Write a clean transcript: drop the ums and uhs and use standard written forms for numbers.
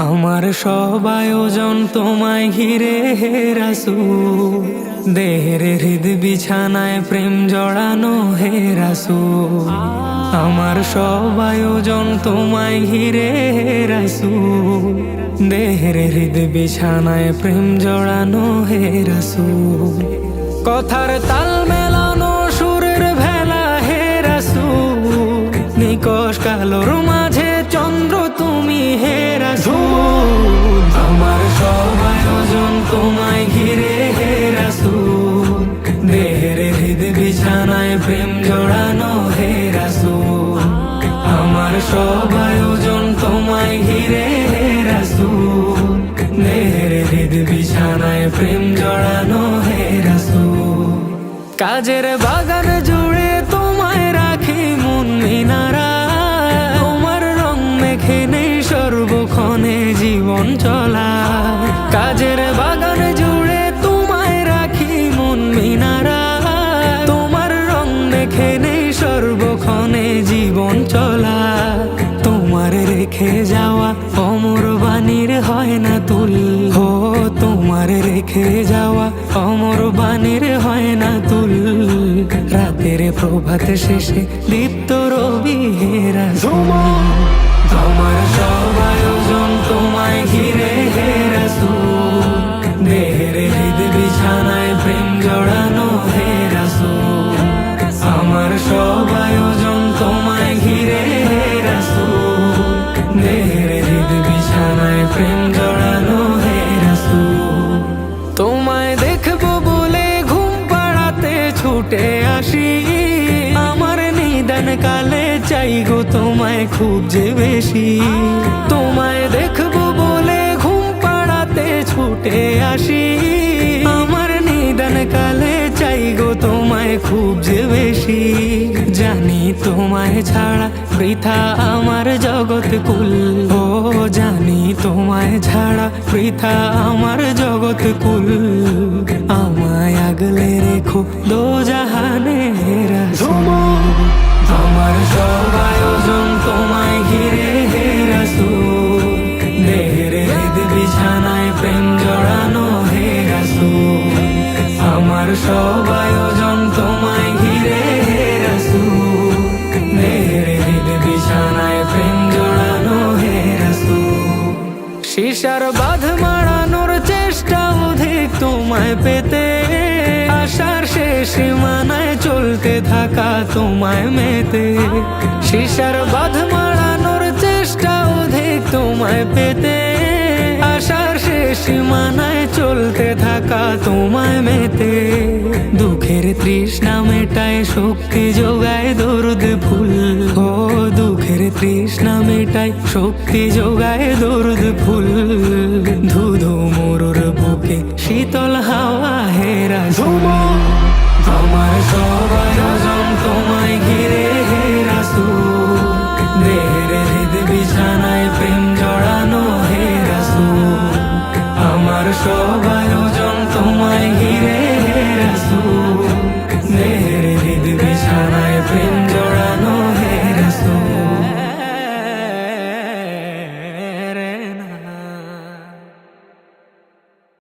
আমার সব আয়োজন তোমায় ঘিরে হে রাসূল, দেহের হৃদ বিছানায় প্রেম জড়ানো হে রাসূল। আমার সব আয়োজন তোমায় ঘিরে হে রাসূল, দেহের হৃদ বিছানায় প্রেম জড়ানো হে রাসূল। কথার তাল মেলানো সুরের ভেলা হে রাসূল, নিকশ কালোর মাঝে চন্দ্র তুমি হে রাসূল। আমার সব আয়োজন তোমায় ঘিরে হে রাসূল, দেহের হৃদ বিছানায় প্রেম জড়ানো হে রাসূল। আমার সব আয়োজন তোমায় ঘিরে হে রাসূল, দেহের হৃদ বিছানায় প্রেম জড়ানো হে রাসূল। কাজের বাগান জুড়ে তোমায় রাখি মন মিনারা, তোমার রং মেখে নেই সর্বক্ষণে জীবন চলা। কাজের বাগান জুড়ে তোমায় রাখি মন মিনারা, তোমার রং মেখে নেই সর্বক্ষণে জীবন চলা। তোমার রেখে যাওয়া অমর বাণীর হয় না তুল, হো তোমার রেখে যাওয়া অমর বাণীর হয় না তুল। রাতের প্রভাত শেষে দীপ্ত রবি হে রাসূল। আমার সব আয়োজন তোমায় ঘিরে হে রাসূল, দেহের হৃদ বিছানায় প্রেম জড়ানো হে রাসূল। আমার সব আয়োজন তোমায় ঘিরে হে রাসূল, দেহের হৃদ বিছানায় প্রেম জড়ানো হে রাসূল। তোমায় দেখবো বলে ঘুম পাড়াতে ছুটে আসি, আমার নিদান কালে চাই গো তোমায় খুব যে বেশি। তোমায় দেখবো বলে ঘুম পাড়াতে ছুটে আসি, আমার নিদান কালে চাই গো তোমায় খুব যে বেশি। জানি তোমায় ছাড়া বৃথা আমার জগৎ কুল, ও জানি তোমায় ছাড়া বৃথা আমার জগৎ কুল। আমায় আগলে রেখো দোজাহানে হে রাসূল। আমার সব আয়োজন তোমায় ঘিরে হে রাসূল, দেহের হৃদ বিছানায় প্রেম জড়ানো হে রাসূল। আমার সব আয়োজন তোমায় ঘিরে হে রাসূল, দেহের হৃদ বিছানায় প্রেম জড়ানো হে রাসূল। শিশার বাঁধ মারানোর চেষ্টা অধিক তোমায় পেতে, আশার শেষ সীমানায় চলতে থাকা তোমায় মেতে। শিশার বাঁধ মারানোর চেষ্টা অধিক তোমায় পেতে, আশার শেষ সীমানায় চলতে থাকা তোমায় মেতে। দুঃখের তৃষ্ণা মেটায় শক্তি যোগায় দরুদ ফুল, ও দুঃখের তৃষ্ণা মেটায় শক্তি যোগায় দরুদ ফুল। ধুধু মরুর বুকে শীতল হাওয়া